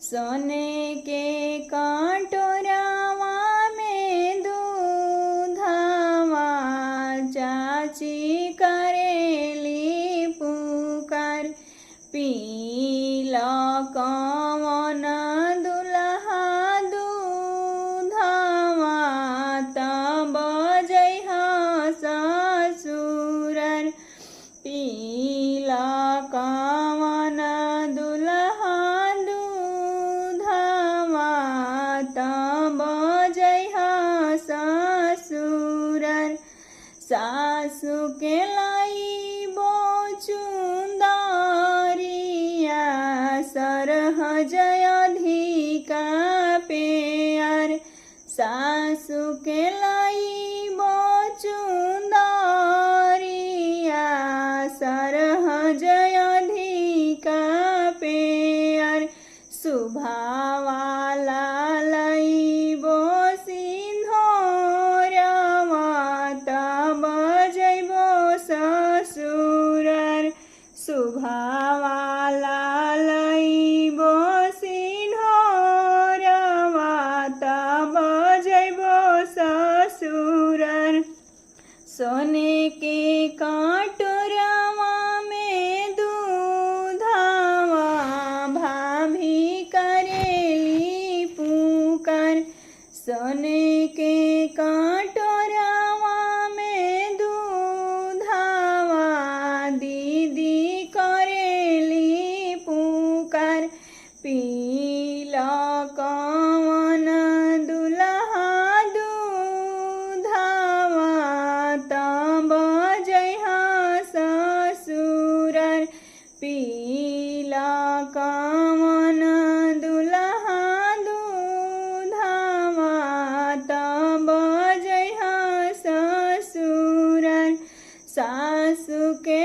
सोने के कटोरावा में दूधावा चाची करेली पुकार। पीला कवन दुल्हा दूधावा तब जइह ससुरार। पीला कवन दुल्हा दूधावा तब जइह ससुरार। सासु के लाइबो चुंदरिया सरहज अधिका प्यार। सासु के लाइबो चुंदरिया सरहज अधिका प्यार। सुभावाला लाइबो सिंधोरवा तब जइबो ससुरार। सुभावाला लाइबो सिंधोरवा तब जइबो ससुरार। सोने के कटोरावा में दूधावा भाभी करेली पुकार। सोने के कटोरावा में दूधावा दीदी करेली पुकार। पीला कवन दुल्हा दूधावा तब जइह ससुरार। पीला कवन दुल्हा दूधावा तब जइह ससुरार। सासु के